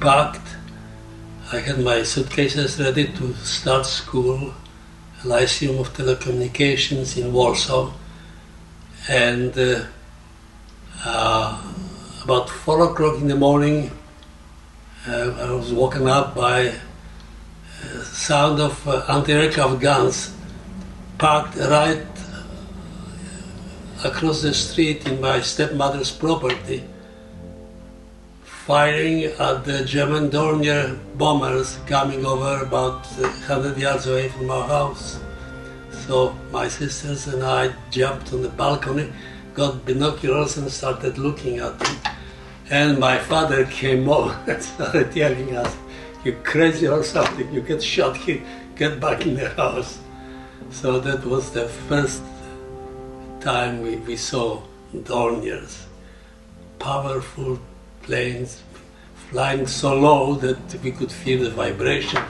packed. I had my suitcases ready to start school, Lyceum of Telecommunications in Warsaw, and about 4 o'clock in the morning I was woken up by sound of anti-aircraft guns parked right across the street in my stepmother's property, firing at the German Dornier bombers coming over about 100 yards away from our house. So my sisters and I jumped on the balcony, got binoculars and started looking at them. And my father came over and started yelling at us, "You crazy or something, you get shot here, get back in the house." So that was the first time we saw Dorniers. Powerful planes flying so low that we could feel the vibration.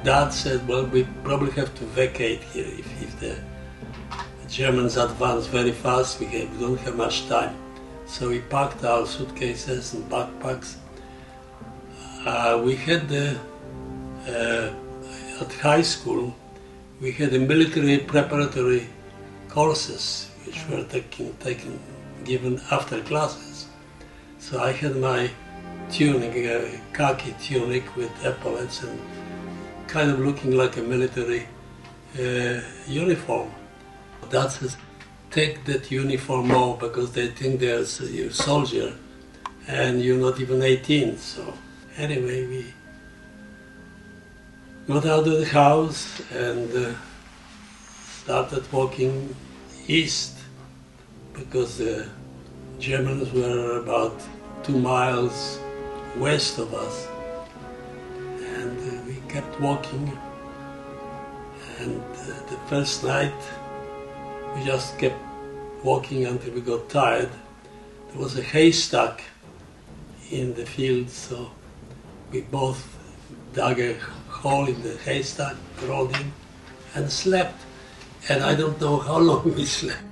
Dad said, well, we probably have to vacate here if the Germans advance very fast, we don't have much time. So we packed our suitcases and backpacks. We had at high school, we had the military preparatory courses which were given after classes. So I had my tunic, a khaki tunic with epaulets and kind of looking like a military uniform. Dad says, take that uniform off because they think you're a soldier and you're not even 18. So anyway, we got out of the house and started walking east because the Germans were about 2 miles west of us. And we kept walking, and the first night we just kept walking until we got tired. There was a haystack in the field, so we both dug a hole in the haystack, crawled in, and slept. And I don't know how long we slept.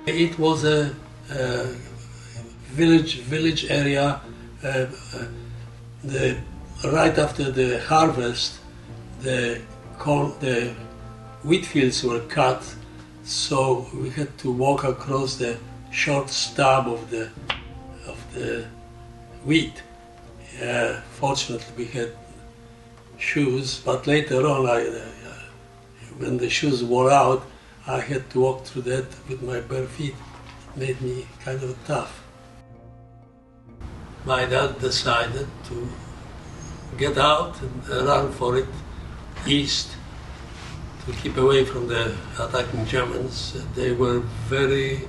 It was a village area. Right after the harvest, the wheat fields were cut, so we had to walk across the short stub of the wheat. Fortunately, we had shoes, but later on, when the shoes wore out, I had to walk through that with my bare feet. It made me kind of tough. My dad decided to get out and run for it east to keep away from the attacking Germans. They were very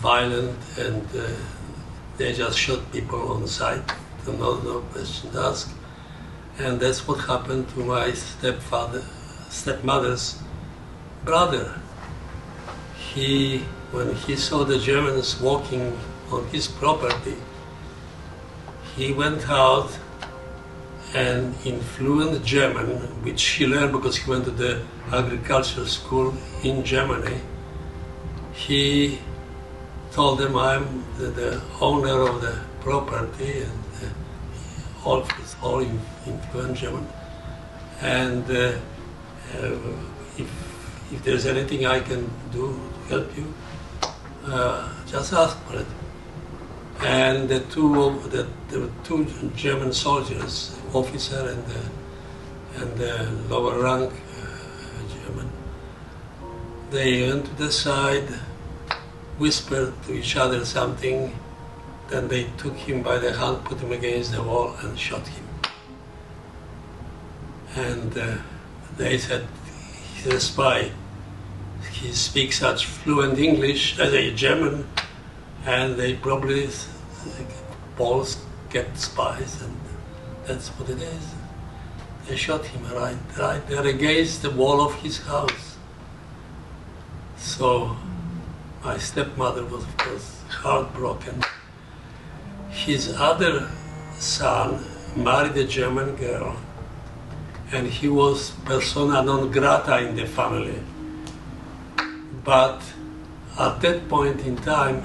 violent and they just shot people on sight, no questions asked. And that's what happened to my stepmother's brother. When he saw the Germans walking on his property, he went out and in fluent German, which he learned because he went to the agricultural school in Germany. He told them, I'm the owner of the property, and all in fluent German. And if there's anything I can do to help you, just ask for it. And there were two German soldiers, officer and the lower rank German. They went to the side, whispered to each other something, then they took him by the hand, put him against the wall and shot him. And they said, he's a spy. He speaks such fluent English as a German, and they probably, Poles kept spies, and that's what it is. They shot him right there against the wall of his house. So my stepmother was, of course, heartbroken. His other son married a German girl, and he was persona non grata in the family. But at that point in time,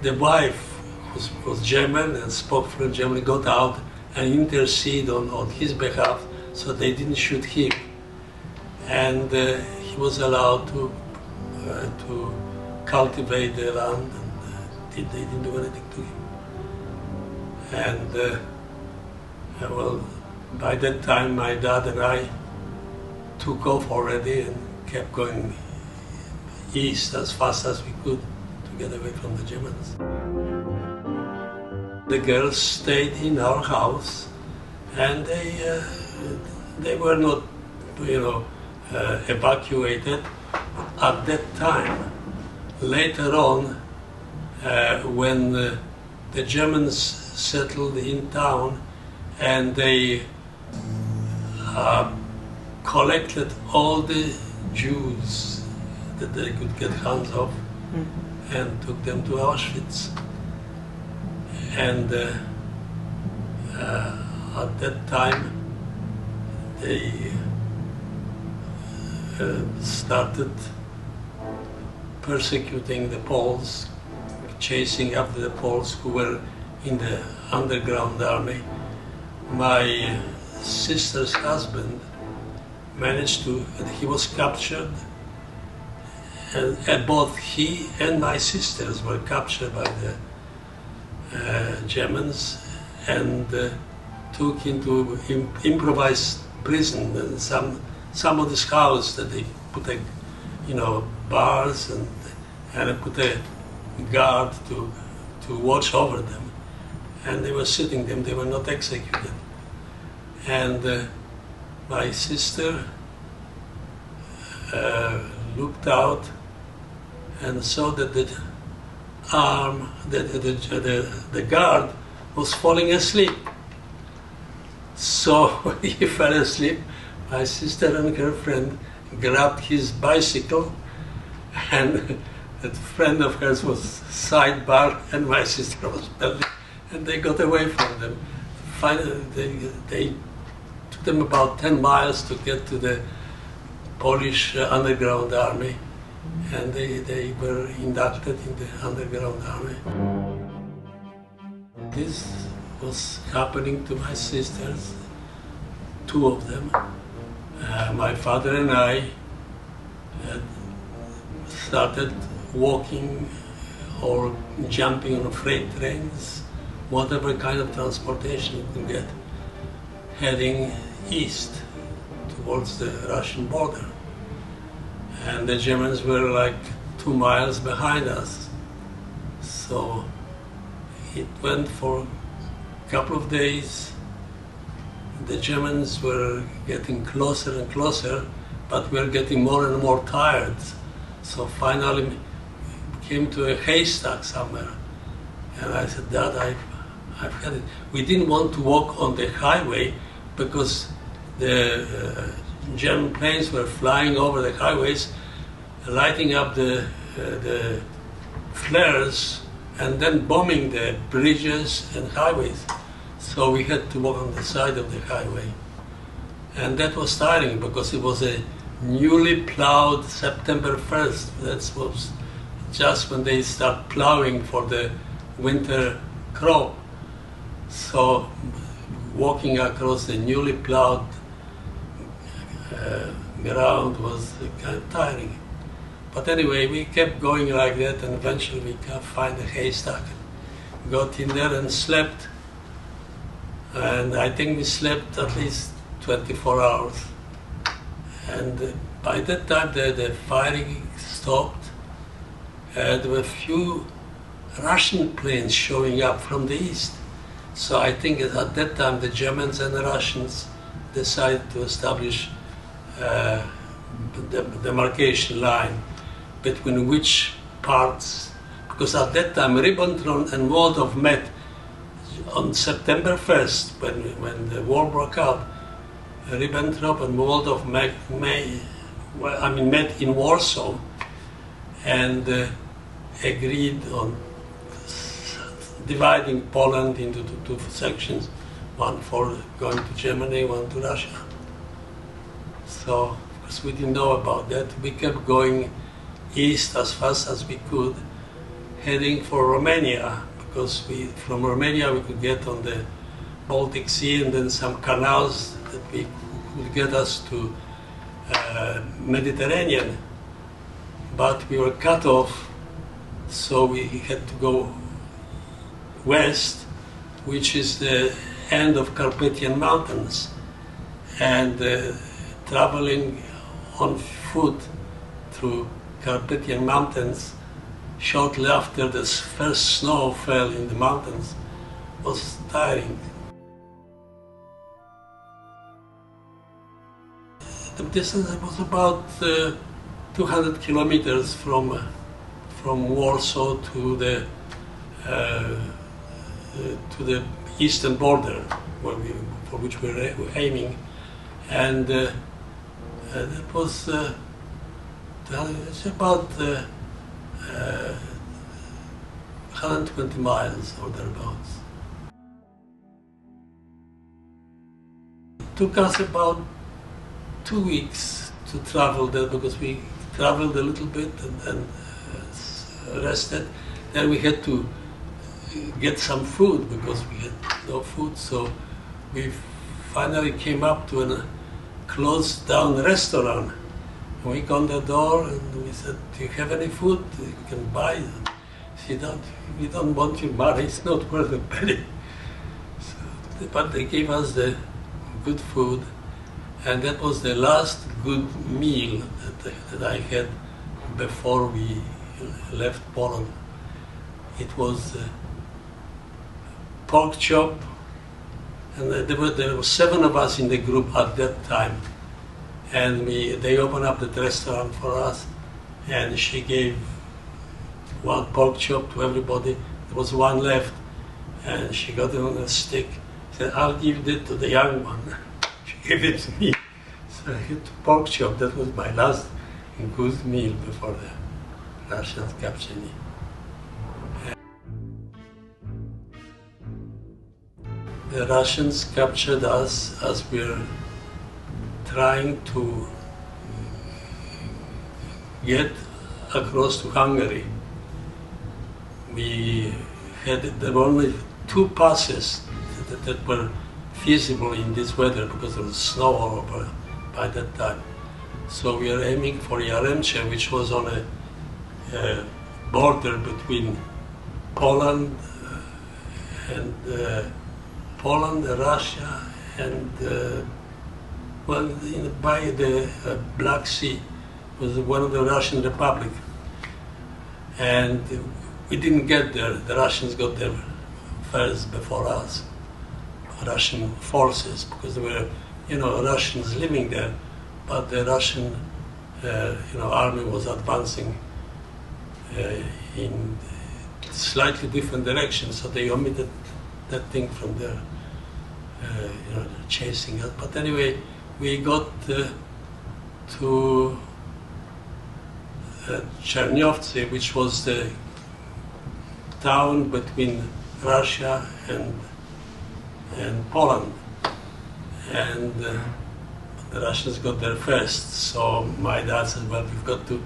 the wife, who was German and spoke fluent German, got out and interceded on his behalf, so they didn't shoot him. And he was allowed to cultivate the land, and they didn't do anything to him. And well, by that time, my dad and I took off already and kept going east as fast as we could to get away from the Germans. The girls stayed in our house, and they were not, evacuated at that time. Later on, when the Germans settled in town, and they collected all the Jews that they could get hands of, and took them to Auschwitz. And at that time, they started persecuting the Poles, chasing after the Poles who were in the underground army. My sister's husband managed to, he was captured, and both he and my sisters were captured by the Germans and took into improvised prison, and somebody's house that they put bars and put a guard to watch over them, and they were sitting them. They were not executed. And my sister looked out and saw that the guard was falling asleep. So he fell asleep. My sister and her friend grabbed his bicycle, and that friend of hers was sidebar, and my sister was pedalling, and they got away from them. Finally, they took them about 10 miles to get to the Polish underground army, and they were inducted in the underground army. This was happening to my sisters, two of them. My father and I started walking or jumping on freight trains, whatever kind of transportation we could get, heading east towards the Russian border. And the Germans were like 2 miles behind us. So it went for a couple of days. The Germans were getting closer and closer, but we were getting more and more tired. So finally we came to a haystack somewhere. And I said, Dad, I've had it. We didn't want to walk on the highway because the German planes were flying over the highways, lighting up the flares, and then bombing the bridges and highways. So we had to walk on the side of the highway. And that was tiring because it was a newly plowed September 1st. That was just when they start plowing for the winter crop. So walking across the newly plowed ground was kind of tiring. But anyway, we kept going like that, and eventually we could find a haystack. Got in there and slept. And I think we slept at least 24 hours. And by that time, the firing stopped. There were a few Russian planes showing up from the east. So I think at that time, the Germans and the Russians decided to establish the demarcation line between which parts, because at that time, Ribbentrop and Molotov met on September 1st, when the war broke out. Ribbentrop and Molotov met in Warsaw and agreed on dividing Poland into two sections, one for going to Germany, one to Russia. So, of because we didn't know about that. We kept going east as fast as we could, heading for Romania, because from Romania we could get on the Baltic Sea and then some canals that would get us to Mediterranean. But we were cut off, so we had to go west, which is the end of Carpathian Mountains, and traveling on foot through Carpathian Mountains shortly after the first snow fell in the mountains was tiring. The distance was about 200 kilometers from Warsaw to the eastern border, for which we were aiming, and it was it's about 120 miles or thereabouts. It took us about 2 weeks to travel there, because we traveled a little bit and then rested. Then we had to get some food because we had no food, so we finally came up to a closed down restaurant. And we got on the door and we said, "Do you have any food? You can buy it." She said, "We don't want your money, it's not worth a penny." So, but they gave us the good food, and that was the last good meal that I had before we left Poland. It was pork chop, and there were 7 of us in the group at that time. And they opened up the restaurant for us, and she gave 1 pork chop to everybody. There was 1 left, and she got it on a stick. She said, "I'll give it to the young one." She gave it to me. So I had pork chop. That was my last good meal before the Russians captured me. The Russians captured us as we were trying to get across to Hungary. There were only 2 passes that were feasible in this weather, because there was snow all over by that time. So we were aiming for Yaremcze, which was on a border between Poland Russia, and by the Black Sea was one of the Russian Republic. And we didn't get there. The Russians got there first before us, Russian forces, because there were, Russians living there, but the Russian, army was advancing in slightly different direction, so they omitted that thing from their, chasing us. But anyway, we got to Czerniowcy, which was the town between Russia and Poland, and the Russians got there first. So my dad said, "Well, we've got to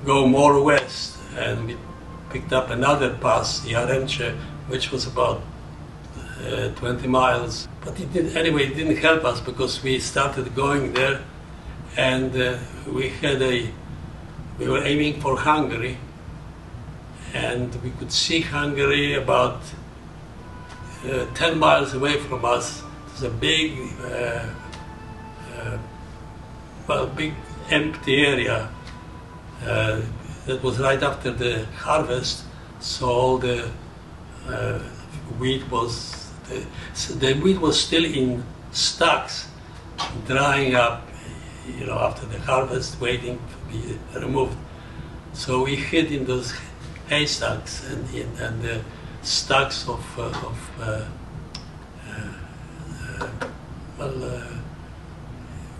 go more west," and we picked up another pass, Yaremcze, which was about 20 miles. But it didn't help us, because we started going there, and we were aiming for Hungary, and we could see Hungary about 10 miles away from us. It was a big empty area that was right after the harvest, so all the wheat was still in stacks, drying up, after the harvest, waiting to be removed. So we hid in those haystacks and the stacks of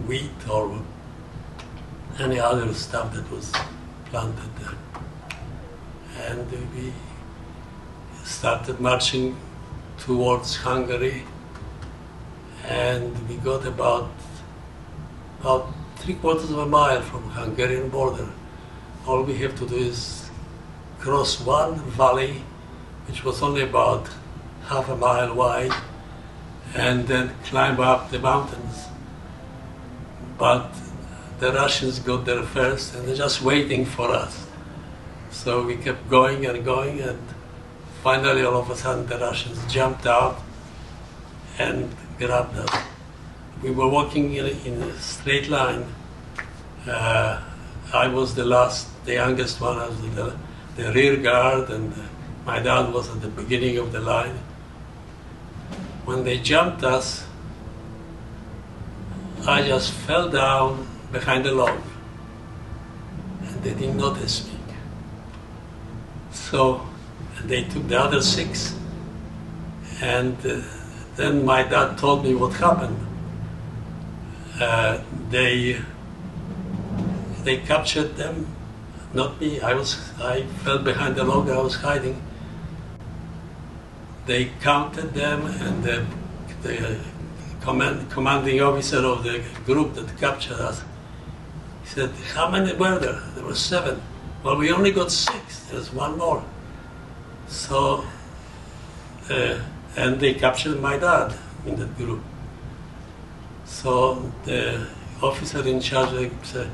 wheat or any other stuff that was planted there. And we started marching towards Hungary, and we got about 3/4 of a mile from Hungarian border. All we have to do is cross one valley, which was only about half a mile wide, and then climb up the mountains. But the Russians got there first, and they're just waiting for us. So we kept going, and finally, all of a sudden, the Russians jumped out and grabbed us. We were walking in a straight line. I was the youngest one. I was the rear guard, and my dad was at the beginning of the line. When they jumped us, I just fell down behind a log, and they didn't notice me. So they took the other 6, and then my dad told me what happened. They captured them, not me. I fell behind the log. I was hiding. They counted them, and the commanding officer of the group that captured us, he said, "How many were there?" There were 7. Well, we only got 6. There's one more. So, and they captured my dad in that group. So the officer in charge said,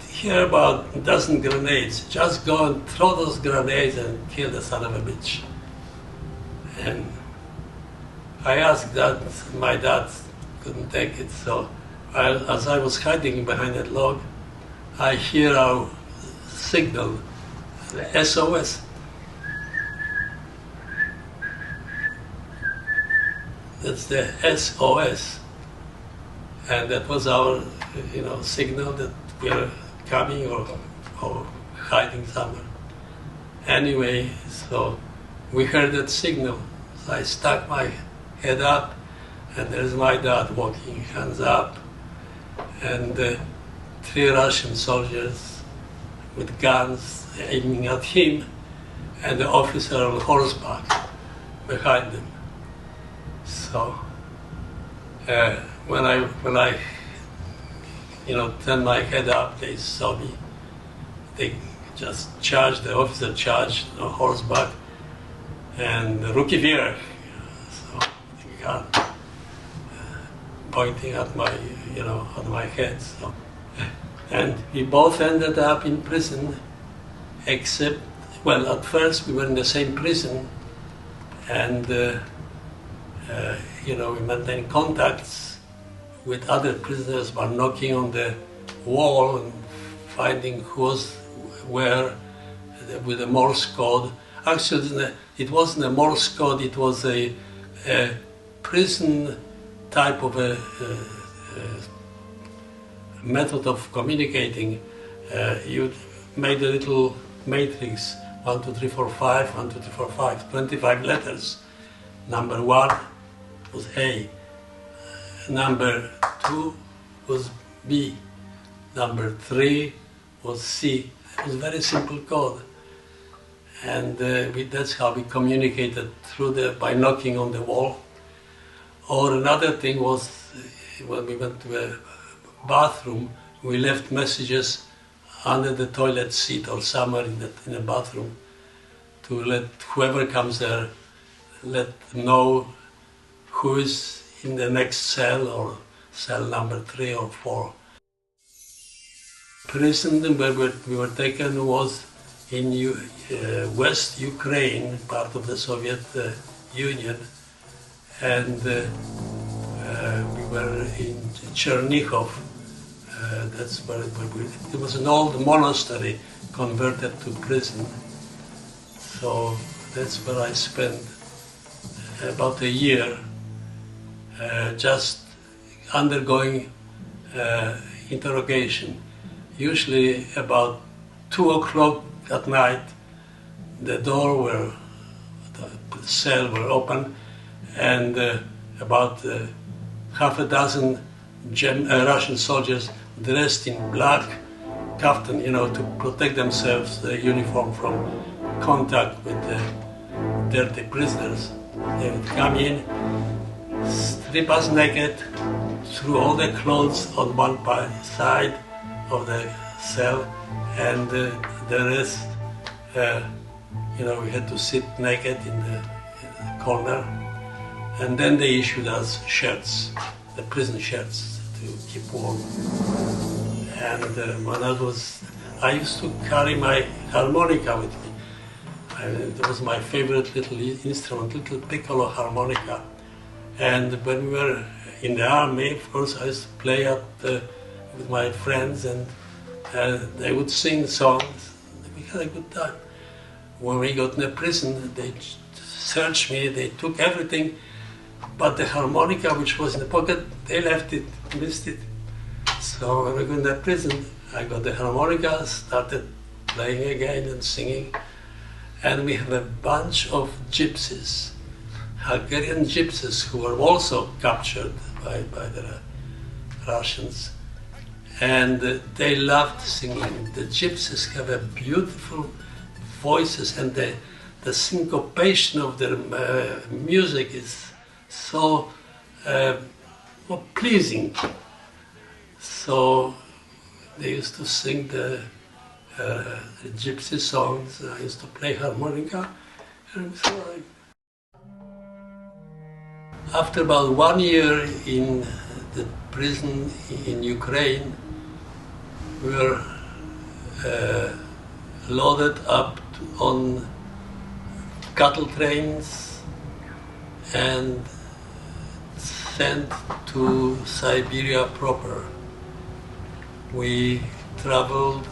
"Hear about a dozen grenades. Just go and throw those grenades and kill the son of a bitch." And I asked that, my dad couldn't take it. So as I was hiding behind that log, I hear our signal, the SOS. That's the SOS. And that was our, signal that we are coming or hiding somewhere. Anyway, so we heard that signal. So I stuck my head up, and there's my dad walking, hands up, and 3 Russian soldiers with guns aiming at him, and the officer on horseback behind them. So when I turned my head up, they saw me. They just charged. The officer charged on horseback, and "Ruki vверх," so the gun pointing at my head. So, and we both ended up in prison, except, well, at first we were in the same prison, and we maintained contacts with other prisoners by knocking on the wall and finding who was where with a Morse code. Actually, it wasn't a Morse code, it was a prison type of a method of communicating. You made a little matrix, 1, 2, 3, 4, 5, 1, 2, 3, 4, 5, 25 letters. Number 1 was A, number 2 was B, number 3 was C. It was a very simple code. And that's how we communicated by knocking on the wall. Or another thing was when we went to a bathroom, we left messages under the toilet seat or somewhere in the bathroom to let whoever comes there, let them know who is in the next cell or cell number 3 or 4. Prison where we were taken was in West Ukraine, part of the Soviet Union, and we were in Chernihiv. That's where it was an old monastery converted to prison. So that's where I spent about a year just undergoing interrogation. Usually about 2 o'clock at night, the cell were open, and about half a dozen Russian soldiers dressed in black kaftan, to protect themselves, the uniform, from contact with the dirty prisoners. They would come in, strip us naked, threw all the clothes on one side of the cell, and the rest, we had to sit naked in the corner. And then they issued us shirts, the prison shirts, to keep warm. And I used to carry my harmonica with me. It was my favorite little instrument, little piccolo harmonica. And when we were in the army, of course, I used to play with my friends, and they would sing songs. We had a good time. When we got in the prison, they searched me, they took everything, but the harmonica, which was in the pocket, they left it, missed it. So when we got in the prison, I got the harmonica, started playing again and singing. And we have a bunch of gypsies, Hungarian gypsies, who were also captured by the Russians. And they loved singing. The gypsies have a beautiful voices, and the syncopation of their music is so pleasing. So they used to sing the gypsy songs. I used to play harmonica. And so after about 1 year in the prison in Ukraine, we were loaded up on cattle trains and sent to Siberia proper. We traveled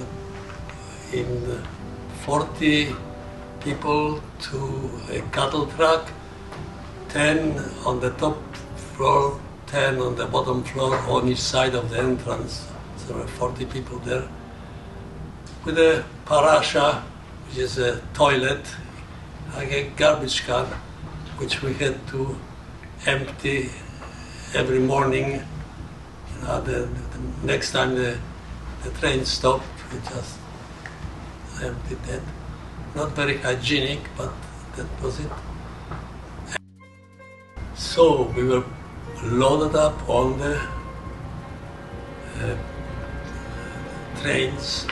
in 40 people to a cattle truck, 10 on the top floor, 10 on the bottom floor on each side of the entrance. So there were 40 people there. With a parasha, which is a toilet, like a garbage can, which we had to empty every morning. The next time the train stopped, we just emptied that. Not very hygienic, but that was it. So we were loaded up on the trains.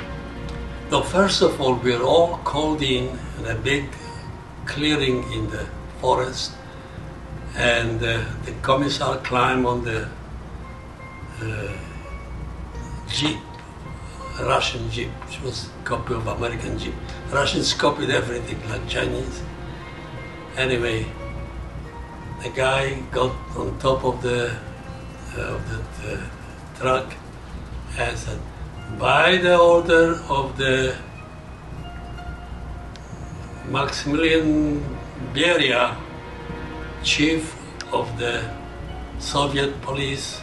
No, first of all, we were all called in a big clearing in the forest, and the commissar climbed on the jeep, a Russian jeep, which was a copy of American jeep. Russians copied everything like Chinese. Anyway, the guy got on top of the truck and said, by the order of the Maximilian Beria, chief of the Soviet police,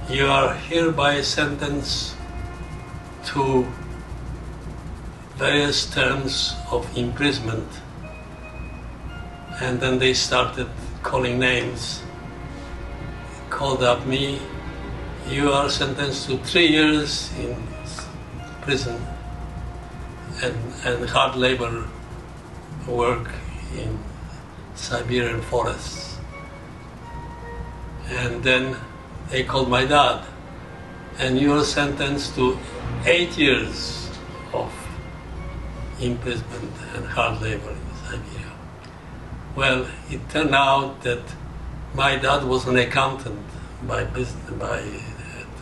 you are hereby sentenced to various terms of imprisonment. And then they started calling names. Called up me, you are sentenced to 3 years in prison and hard labor work in Siberian forests. And then they called my dad, and you are sentenced to 8 years of imprisonment and hard labor in Siberia. Well, it turned out that my dad was an accountant by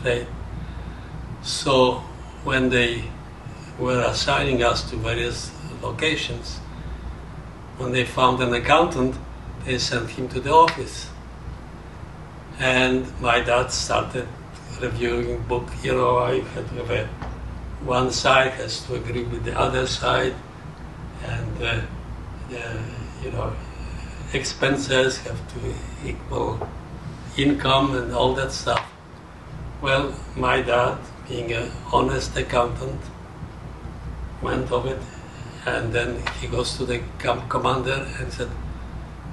trade. So when they were assigning us to various locations, when they found an accountant, they sent him to the office. And my dad started reviewing book. I had to have one side has to agree with the other side, and expenses have to equal income and all that stuff. Well, my dad, being an honest accountant, went of it, and then he goes to the camp commander and said,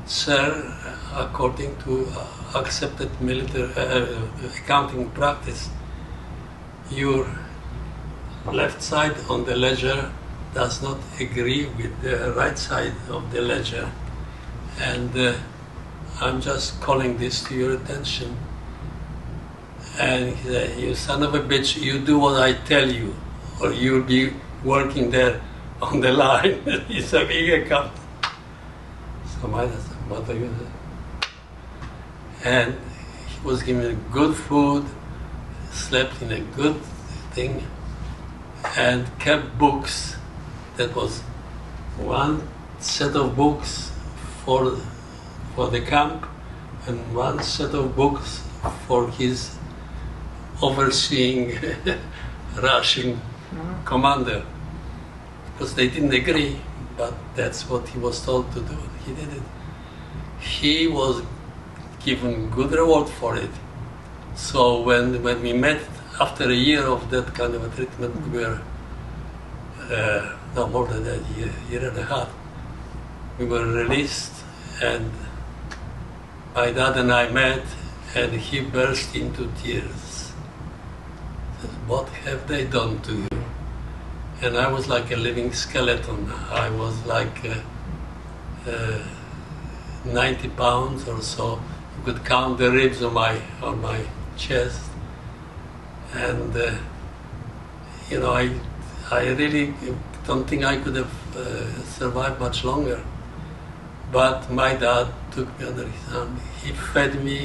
sir, according to accepted military accounting practice, your left side on the ledger does not agree with the right side of the ledger. And I'm just calling this to your attention. And he said, "You son of a bitch, you do what I tell you, or you'll be working there on the line." He's a big account. So my mother, and he was giving good food, slept in a good thing, and kept books. That was one set of books for the camp, and one set of books for his overseeing Russian commander, because they didn't agree, but that's what he was told to do. He did it. He was given good reward for it. So when we met after a year of that kind of a treatment, we were no more than a year and a half. We were released, and my dad and I met, and he burst into tears. "What have they done to you?" And I was like a living skeleton. I was like 90 pounds or so. You could count the ribs on my chest. And I really don't think I could have survived much longer. But my dad took me under his arm. He fed me.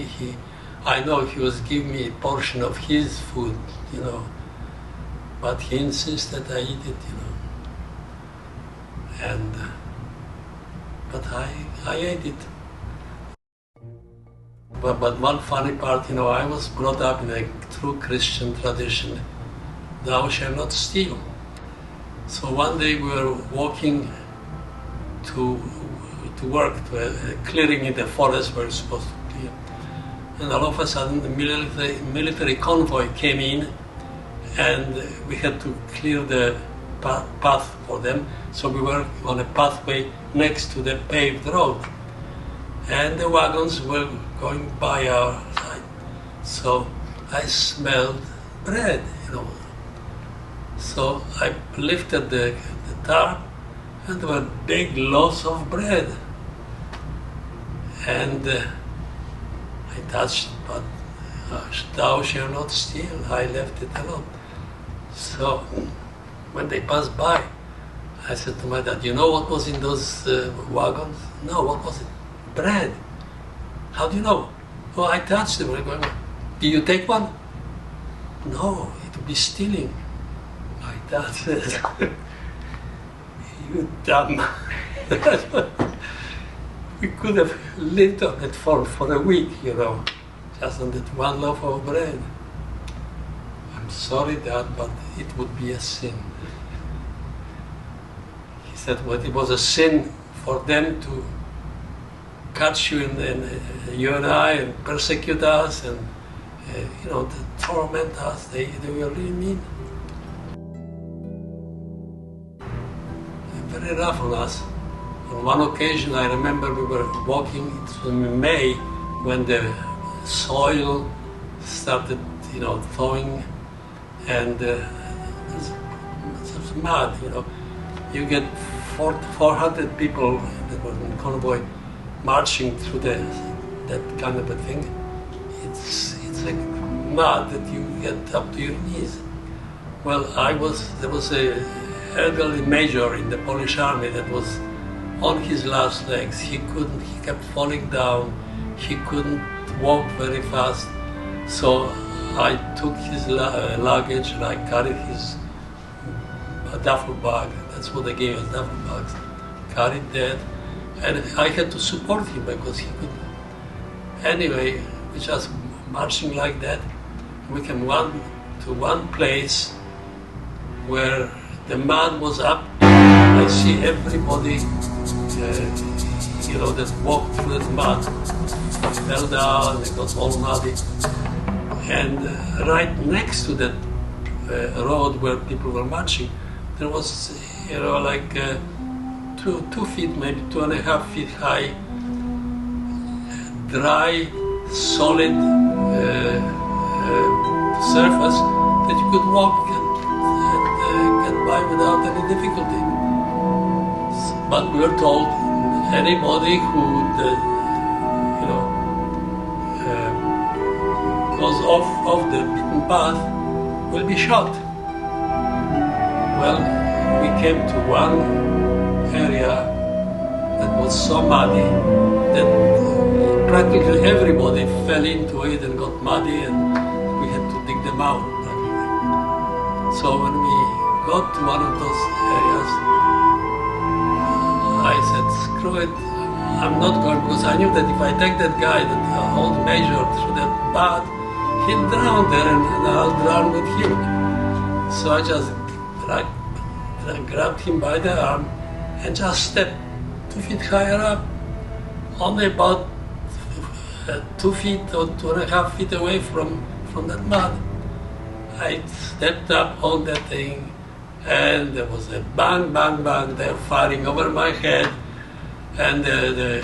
I know he was giving me a portion of his food, but he insisted I eat it, And but I ate it. But one funny part, I was brought up in a true Christian tradition. Thou shalt not steal. So one day we were walking to work, to a clearing in the forest where we're supposed to clear. And all of a sudden the military convoy came in, and we had to clear the path for them. So we were on a pathway next to the paved road. And the wagons were going by our side. So I smelled bread, So I lifted the tarp, and there were big loaves of bread. And I touched it, but thou shalt not steal. I left it alone. So when they passed by, I said to my dad, "You know what was in those wagons?" "No, what was it?" "Bread." "How do you know?" "Oh, I touched it." "Do you take one?" "No, it would be stealing." My dad says, "You dumb." We could have lived on it for a week, just on that one loaf of bread. "I'm sorry, Dad, but it would be a sin." He said, "Well, it was a sin for them to catch you you and I, and persecute us, and to torment us. They were really mean. Very rough on us. On one occasion, I remember we were walking, it was in May, when the soil started, thawing, and it's mud, You get 400 people that were in convoy marching through that kind of a thing. It's like mud that you get up to your knees. Well, there was a elderly major in the Polish army that was on his last legs. He kept falling down. He couldn't walk very fast. So I took his luggage, and I carried his duffel bag. That's what they gave us, duffel bags. Carried that, and I had to support him because he couldn't. Anyway, we just marching like that. We came to one place where the mud was up. I see everybody, that walked through the mud, fell down, it got all muddy. And right next to that road where people were marching, there was, like 2 feet, maybe 2.5 feet high, dry, solid surface that you could walk and get by without any difficulty. But we were told anybody who would, go goes off the beaten path will be shot. Well, we came to one area that was so muddy that practically everybody fell into it and got muddy, and we had to dig them out. So when we got to one of those areas, I said, screw it, I'm not going, because I knew that if I take that guy, that old major, through that path, he'll drown there and I'll drown with him. So I just grabbed him by the arm and just stepped 2 feet higher up, only about 2 feet or 2.5 feet away from that mud. I stepped up on that thing, and there was a bang, bang, bang. They're firing over my head, and the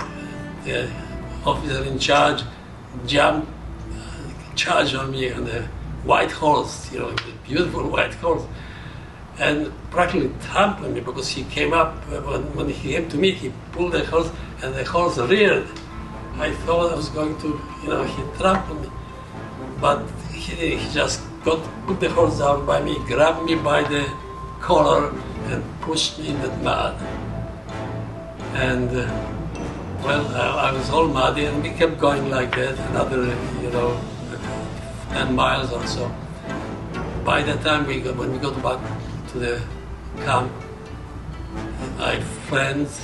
officer in charge jumped, charged on me on the white horse, you know, the beautiful white horse, and practically trampled me because he came up. When he came to me, he pulled the horse, and the horse reared. I thought I was going to, you know, he trampled me, but he just put the horse down by me, grabbed me by the collar, and pushed me in that mud. And well, I was all muddy, and we kept going like that, another, you know, 10 miles or so. By the time when we got back to the camp, my friends,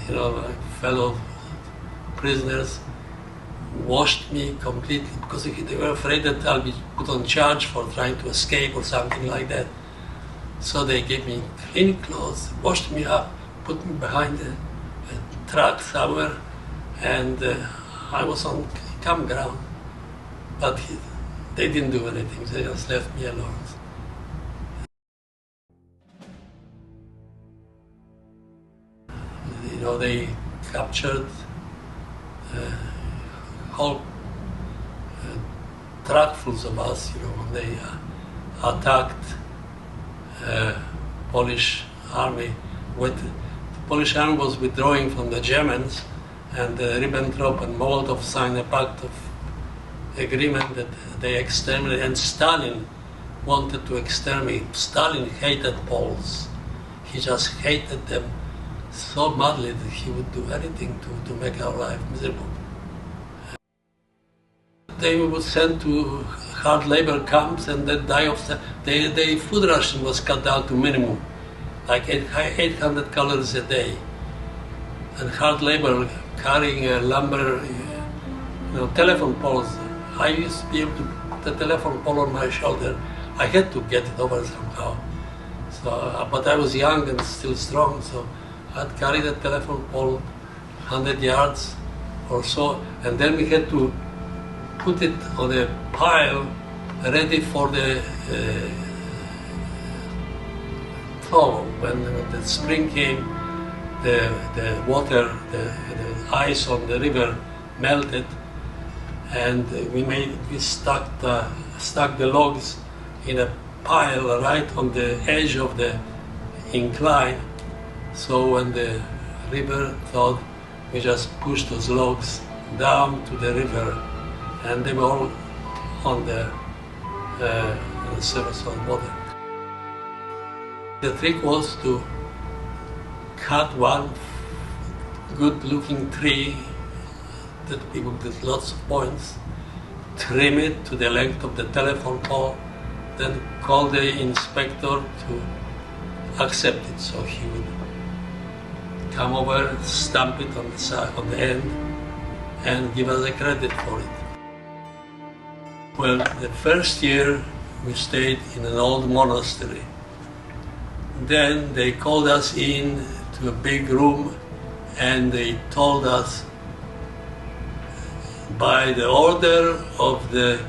you know, my fellow prisoners, washed me completely because they were afraid that I'll be put on charge for trying to escape or something like that. So they gave me clean clothes, washed me up, put me behind a truck somewhere, and I was on campground. But they didn't do anything, they just left me alone. You know, they captured whole truckfuls of us, you know, when they attacked Polish army. The Polish army was withdrawing from the Germans, and Ribbentrop and Molotov signed a pact of agreement that they exterminate, and Stalin wanted to exterminate. Stalin hated Poles. He just hated them so madly that he would do anything to make our life miserable. They were sent to hard labor camps and they die of the food ration was cut down to minimum, like 800 calories a day. And hard labor, carrying lumber, you know, telephone poles. I used to be able to put the telephone pole on my shoulder. I had to get it over somehow. So, but I was young and still strong, so I'd carry the telephone pole 100 yards or so, and then we had to put it on a pile ready for the thaw. When the spring came, the water, the ice on the river melted, and we stuck the logs in a pile right on the edge of the incline. So when the river thawed, we just pushed those logs down to the river, and they were all on the surface of the water. The trick was to cut one good-looking tree that people with lots of points, trim it to the length of the telephone pole, then call the inspector to accept it. So he would come over, stamp it on the side, on the end, and give us a credit for it. Well, the first year we stayed in an old monastery. Then they called us in to a big room, and they told us, by the order of the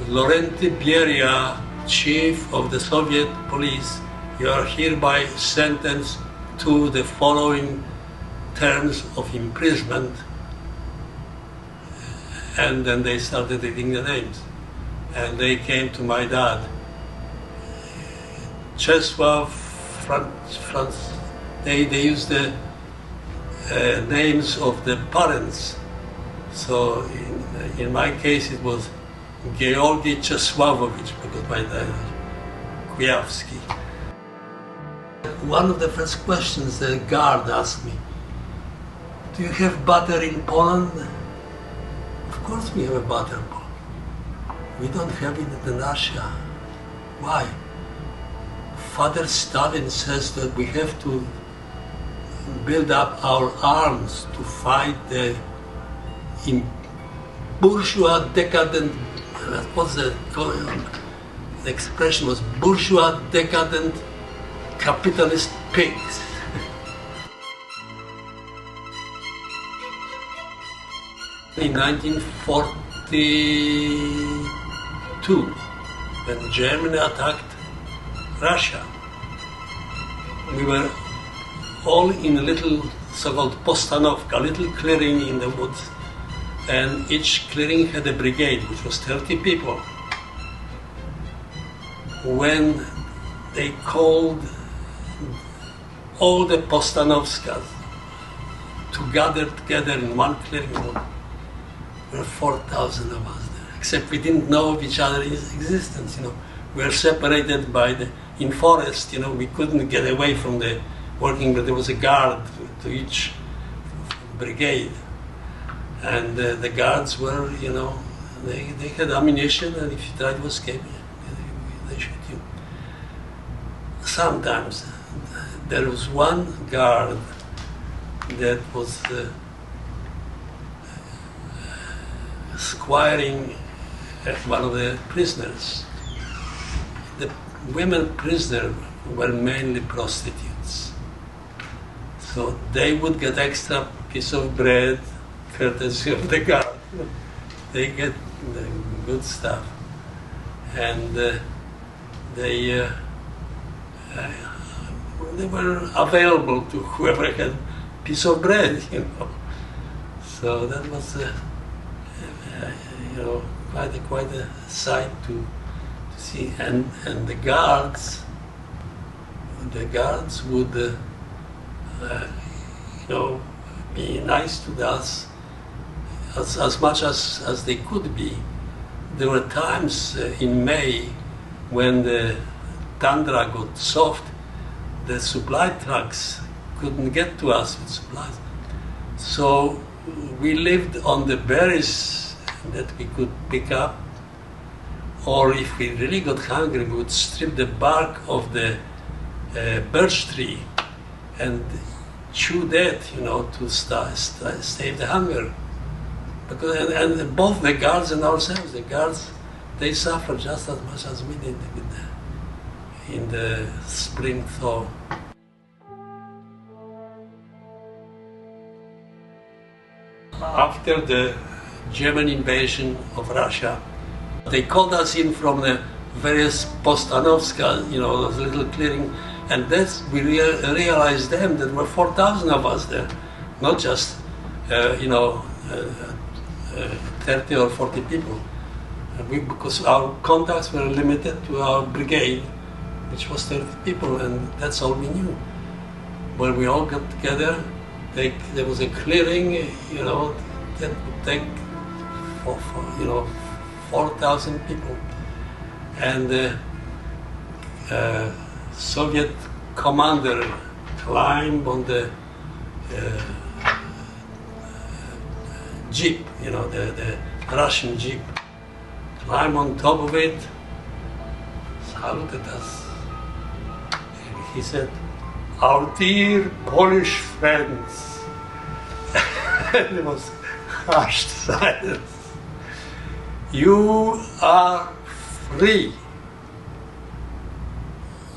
Laurenti Beria, chief of the Soviet police, you are hereby sentenced to the following terms of imprisonment. And then they started reading the names. And they came to my dad. Czesław, Franz, they used the names of the parents. So in my case it was Georgy Czesławowicz, because my dad, KUJAWSKI. One of the first questions the guard asked me, do you have butter in Poland? Of course we have a butter in Poland. We don't have it in Russia. Why? Father Stalin says that we have to build up our arms to fight the bourgeois decadent, what's the expression was, bourgeois decadent capitalist pigs. In 1942, when Germany attacked Russia, we were all in a little so-called postanovka, a little clearing in the woods, and each clearing had a brigade, which was 30 people. When they called all the postanovskas to gather together in one clearing, there were 4,000 of us there, except we didn't know of each other's existence, We were separated by in forest, we couldn't get away from the working, but there was a guard to each brigade. And the guards were, they had ammunition, and if you tried to escape, they shoot you. Sometimes there was one guard that was squiring at one of the prisoners. The women prisoners were mainly prostitutes. So they would get extra piece of bread courtesy of the guard. They get the good stuff. And they were available to whoever had a piece of bread, So that was, quite a sight to see. And the guards would, be nice to us as much as they could be. There were times in May when the tundra got soft, the supply trucks couldn't get to us with supplies. So we lived on the berries that we could pick up, or if we really got hungry, we would strip the bark of the birch tree and chew that, to save the hunger. Because, and both the guards and ourselves, the guards, they suffer just as much as we did in the spring thaw. After the German invasion of Russia, they called us in from the various postanovska, those little clearing, and that's, we realized then that there were 4,000 of us there, not just, 30 or 40 people. Because our contacts were limited to our brigade, which was 30 people, and that's all we knew. When we all got together, there was a clearing, that would take 4,000 people. And the Soviet commander climbed on the jeep, the Russian jeep, climbed on top of it, saluted us. He said, "Our dear Polish friends." And it was hushed silence. "You are free.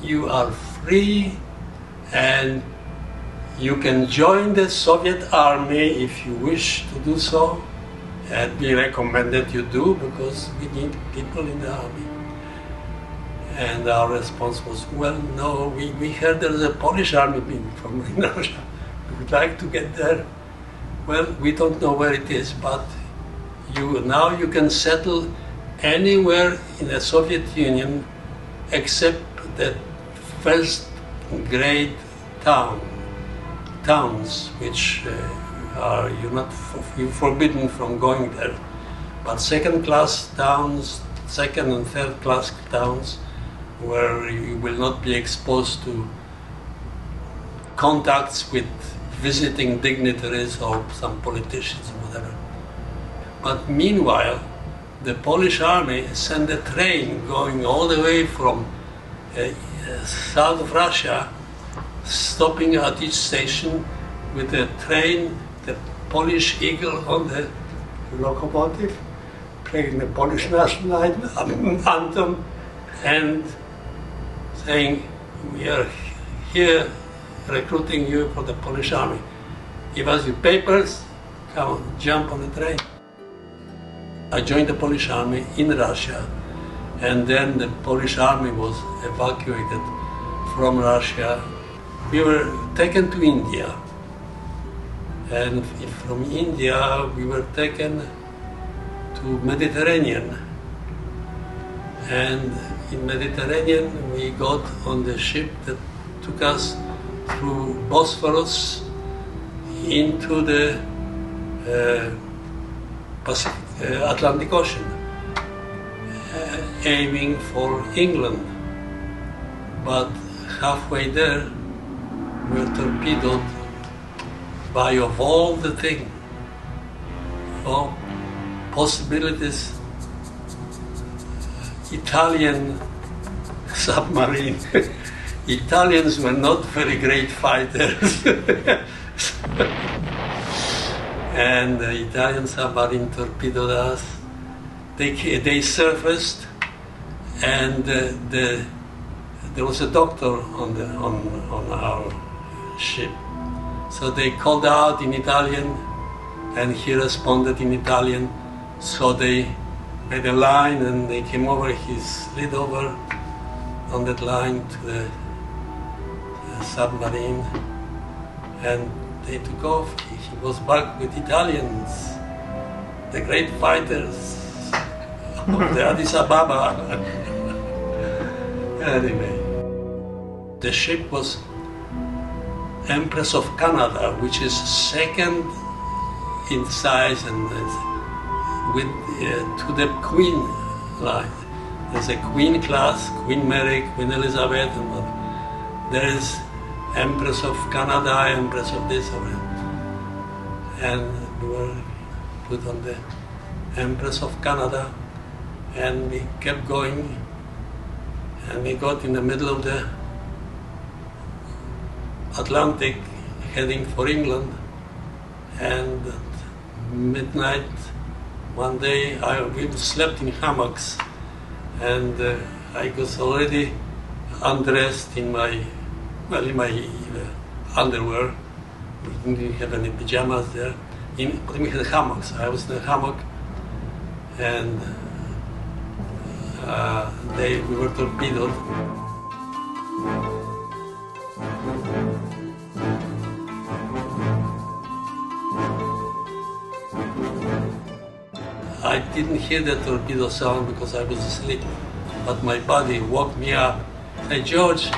You are free, and you can join the Soviet army if you wish to do so, and we recommend that you do because we need people in the army." And our response was, "Well, no, we heard there's a Polish army being formed in Russia. We would like to get there. Well, we don't know where it is, but now you can settle anywhere in the Soviet Union except the first grade towns, which you're forbidden from going there. But second-class towns, second and third-class towns, where you will not be exposed to contacts with visiting dignitaries or some politicians or whatever. But meanwhile, the Polish army sent a train going all the way from south of Russia, stopping at each station with a train, the Polish eagle on the locomotive, playing the Polish national anthem and saying, "We are here recruiting you for the Polish army. Give us your papers, come on, jump on the train." I joined the Polish army in Russia, and then the Polish army was evacuated from Russia. We were taken to India, and from India we were taken to Mediterranean. And in Mediterranean we got on the ship that took us through Bosphorus into the Atlantic Ocean, aiming for England. But halfway there, we were torpedoed by, of all the things, all possibilities, Italian submarine. Italians were not very great fighters. And the Italian submarine torpedoed us. They surfaced, and there was a doctor on our ship. So they called out in Italian, and he responded in Italian. So they made a line, and they came over. He slid over on that line to the submarine, and they took off. He was back with Italians, the great fighters of the Addis Ababa. Anyway, the ship was Empress of Canada, which is second in size and with to the Queen line. There's a Queen class, Queen Mary, Queen Elizabeth, and there is Empress of Canada, Empress of this or that. And we were put on the Empress of Canada, and we kept going, and we got in the middle of the Atlantic heading for England. And at midnight one day we slept in hammocks, and I was already undressed in my underwear. We didn't have any pajamas there. But we had hammocks. I was in a hammock, and we were torpedoed. I didn't hear the torpedo sound because I was asleep, but my body woke me up. Hey, George,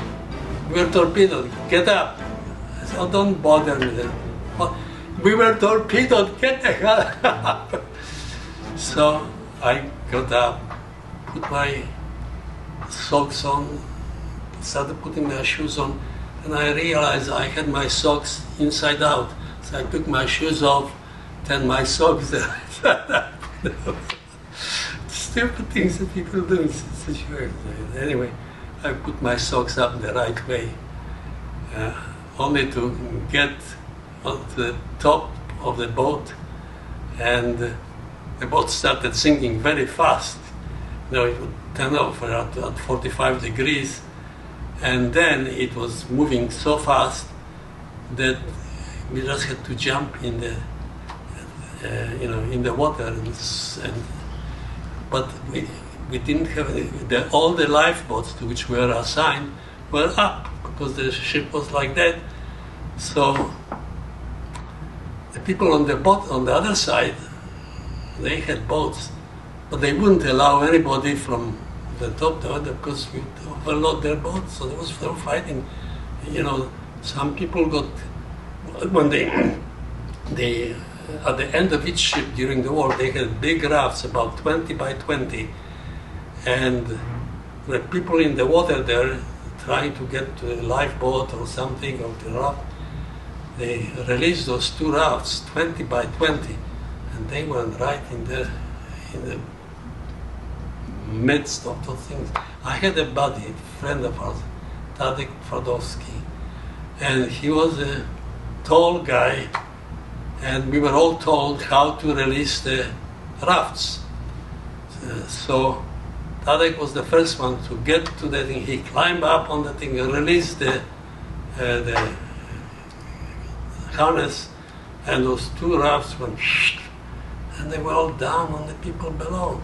we're torpedoed, get up. I said, oh, don't bother me then. We were torpedoed, get the hell up. So I got up, put my socks on, started putting my shoes on, and I realized I had my socks inside out. So I took my shoes off, then my socks there. Stupid things that people do in situations. Anyway, I put my socks up the right way, only to get onto the top of the boat, and the boat started sinking very fast. You know, it would turn over at 45 degrees, and then it was moving so fast that we just had to jump in the in the water, but we didn't have all the lifeboats to which we were assigned were up because the ship was like that. So the people on the boat on the other side, they had boats, but they wouldn't allow anybody from the top to the because we overload their boats. So there was fighting. You know, some people got when they at the end of each ship during the war, they had big rafts, about 20 by 20, and the people in the water there trying to get to a lifeboat or something, or the raft, they released those two rafts, 20 by 20, and they went right in the midst of those things. I had a buddy, a friend of ours, WW2, and he was a tall guy, and we were all told how to release the rafts. So Tadek was the first one to get to the thing. He climbed up on the thing and released the harness, and those two rafts went, and they were all down on the people below.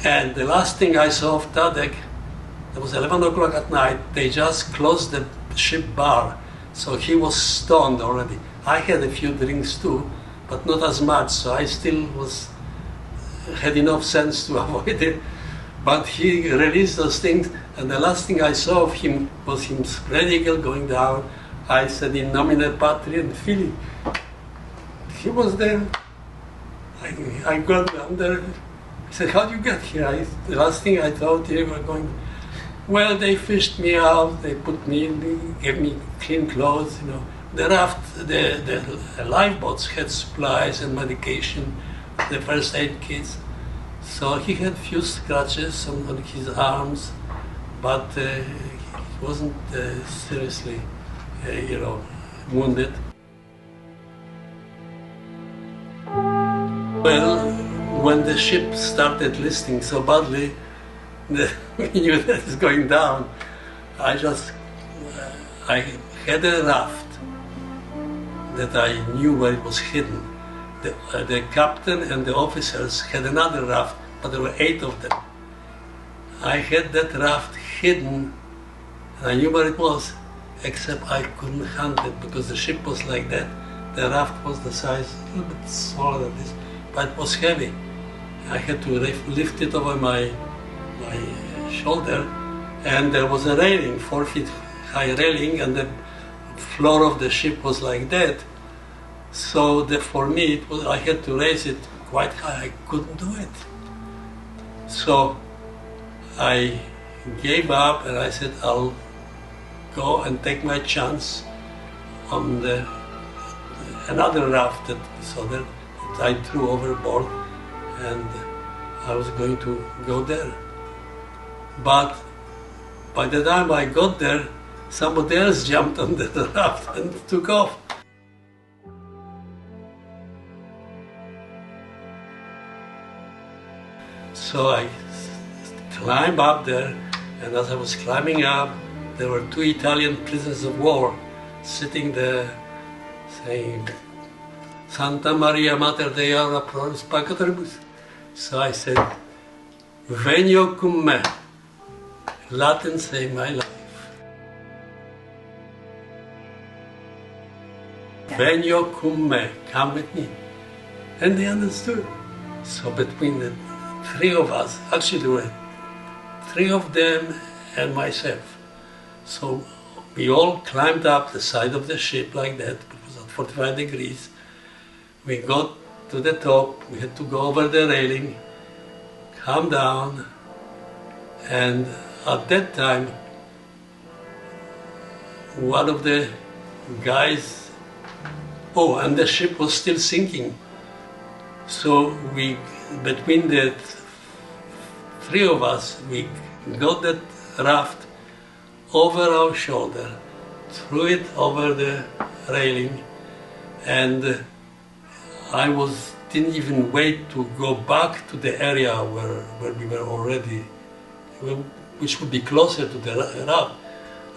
And the last thing I saw of Tadek, it was 11 o'clock at night, they just closed the ship bar, so he was stoned already. I had a few drinks too, but not as much, so I still had enough sense to avoid it. But he released those things, and the last thing I saw of him was him spread eagle going down. I said, in nomine Patri and Filii. He was there. I got down there. I said, how did you get here? The last thing I thought, they were going, well, they fished me out, they put me in, they gave me clean clothes, you know. The raft, the lifeboats had supplies and medication, the first aid kits. So he had few scratches on his arms, but he wasn't seriously, wounded. Well, when the ship started listing so badly, we knew that it's going down. I had a raft that I knew where it was hidden. The captain and the officers had another raft, but there were 8 of them. I had that raft hidden, and I knew where it was, except I couldn't hunt it because the ship was like that. The raft was the size, a little bit smaller than this, but it was heavy. I had to lift it over my shoulder, and there was a railing, 4 feet high railing, and the floor of the ship was like that. So for me, I had to raise it quite high. I couldn't do it. So I gave up, and I said, I'll go and take my chance on another raft that I threw overboard, and I was going to go there. But by the time I got there, somebody else jumped on the raft and took off. So I climbed up there, and as I was climbing up, there were 2 Italian prisoners of war sitting there saying, Santa Maria Mater Dei ora pro nobis peccatoribus. So I said, Venio cum me, Latin save my life. Venio cum me, come with me. And they understood. So between the 3 of us, actually there were 3 of them and myself. So we all climbed up the side of the ship like that, it was at 45 degrees. We got to the top, we had to go over the railing, come down, and at that time, one of the guys, and the ship was still sinking. So between the 3 of us, we got that raft over our shoulder, threw it over the railing, and I didn't even wait to go back to the area where we were already, which would be closer to the raft.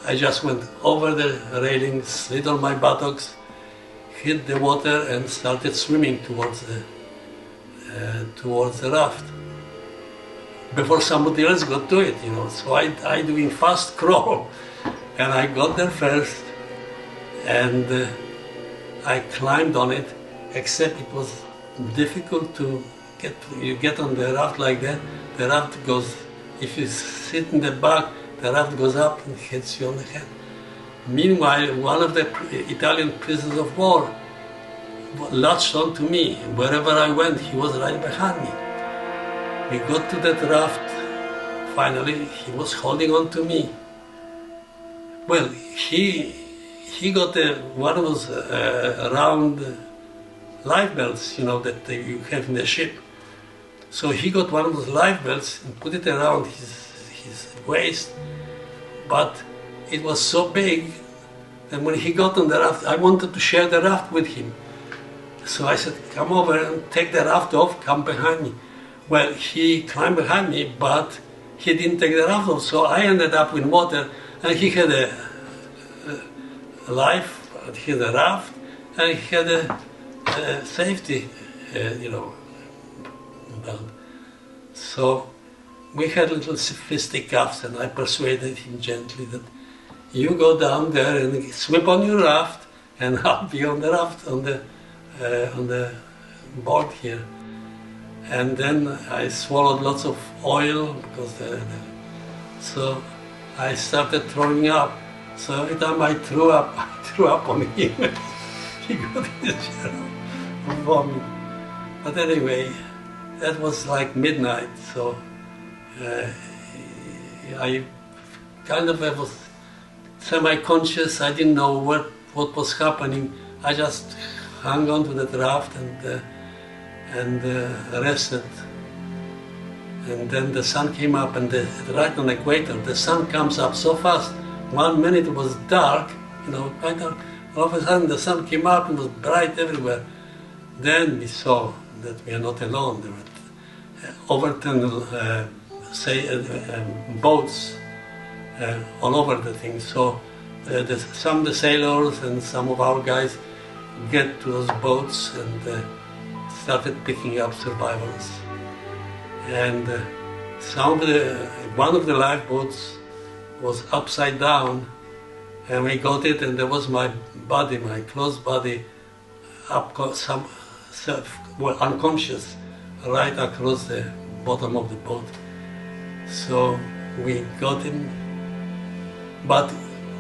I just went over the railing, slid on my buttocks, hit the water, and started swimming towards the raft before somebody else got to it, So I doing fast crawl, and I got there first, and I climbed on it, except it was difficult to get on the raft like that. The raft goes, if you sit in the back, the raft goes up and hits you on the head. Meanwhile, one of the Italian prisoners of war latched on to me. Wherever I went, he was right behind me. We got to that raft. Finally, he was holding on to me. Well, he got one of those round life belts, you know, that you have in the ship. So he got one of those life belts and put it around his waist, but it was so big that when he got on the raft, I wanted to share the raft with him. So I said, come over and take the raft off, come behind me. Well, he climbed behind me, but he didn't take the raft off, so I ended up with water, and he had a life, he had a raft, and he had a safety, you know, belt. So we had little fisticuffs, and I persuaded him gently that you go down there and swim on your raft, and I'll be on the raft on the board here. And then I swallowed lots of oil because so I started throwing up. So every time I threw up on him. He got his share of vomit. But anyway, that was like midnight. So I kind of was semi-conscious. I didn't know what was happening. I just hung on to that raft and rested. And then the sun came up, and right on the equator, the sun comes up so fast. 1 minute it was dark, you know, quite dark. All of a sudden the sun came up and was bright everywhere. Then we saw that we are not alone. There were overturned boats all over the thing. So some of the sailors and some of our guys get to those boats and started picking up survivors. And one of the lifeboats was upside down, and we got it, and there was my body, my close body, unconscious, right across the bottom of the boat. So we got him, but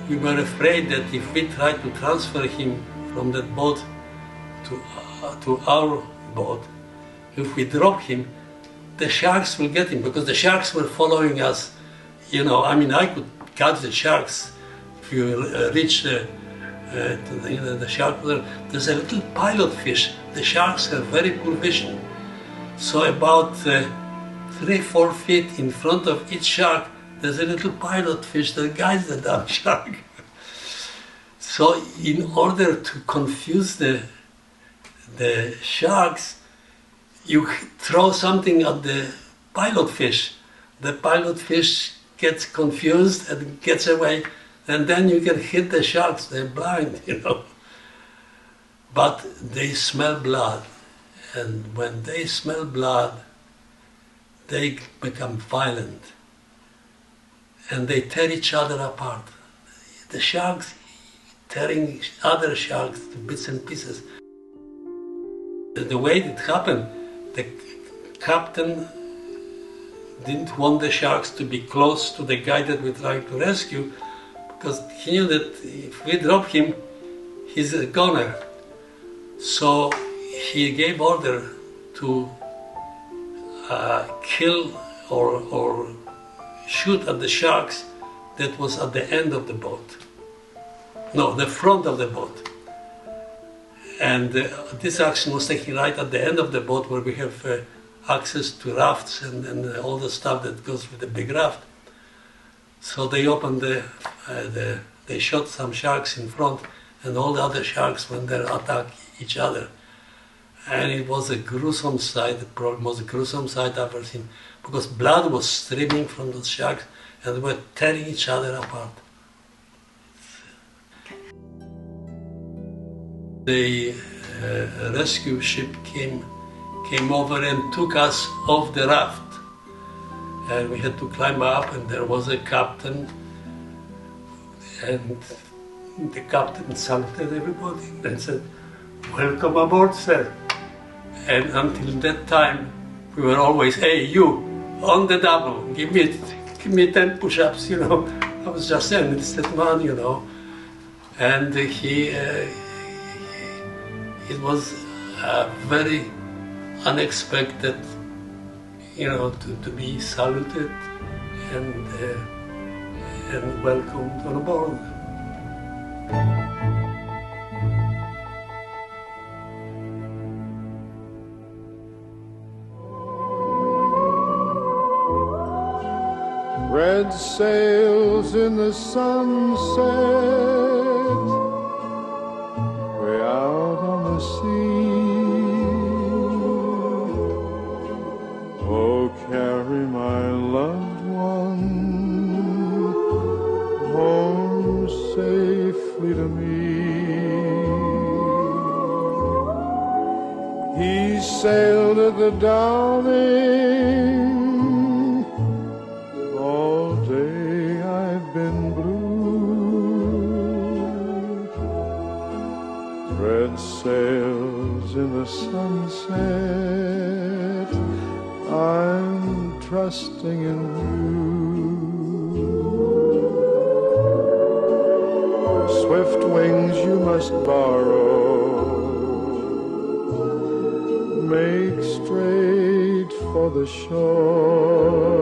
we were afraid that if we tried to transfer him from that boat to our boat, if we drop him, the sharks will get him, because the sharks were following us. You know, I mean, I could catch the sharks if you reach the shark. There's a little pilot fish. The sharks have very poor vision. So about 3-4 feet in front of each shark, there's a little pilot fish that guides the damn shark. So in order to confuse the sharks, you throw something at the pilot fish. The pilot fish gets confused and gets away, and then you can hit the sharks. They're blind, you know. But they smell blood, and when they smell blood, they become violent, and they tear each other apart. The sharks tearing other sharks to bits and pieces. The way it happened, the captain didn't want the sharks to be close to the guy that we're trying to rescue, because he knew that if we drop him, he's a goner. So he gave order to kill or shoot at the sharks that was at the end of the boat. No, the front of the boat. And this action was taken right at the end of the boat, where we have access to rafts and all the stuff that goes with the big raft. So they opened they shot some sharks in front, and all the other sharks went there to attack each other. And it was a gruesome sight, the most gruesome sight I've ever seen, because blood was streaming from those sharks, and they were tearing each other apart. The rescue ship came over and took us off the raft, and we had to climb up, and there was a captain, and the captain saluted everybody and said, "Welcome aboard, sir." And until that time, we were always, "Hey, you, on the double, give me 10 push-ups," you know. I was just saying, it's that man, you know. And it was very unexpected, to be saluted and welcomed on board. Red sails in the sunset, way out on the sea. Oh, carry my loved one home safely to me. He sailed at the dawning. All day I've been blue. Red sails in the sunset, I'm trusting in you. Swift wings you must borrow, make straight for the shore.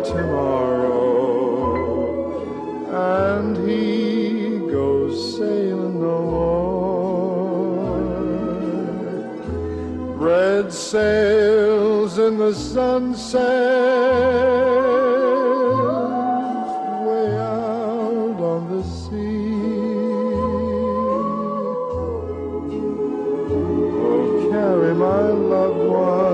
Tomorrow, and he goes sailing no more. Red sails in the sunset, way out on the sea. Oh, carry my loved one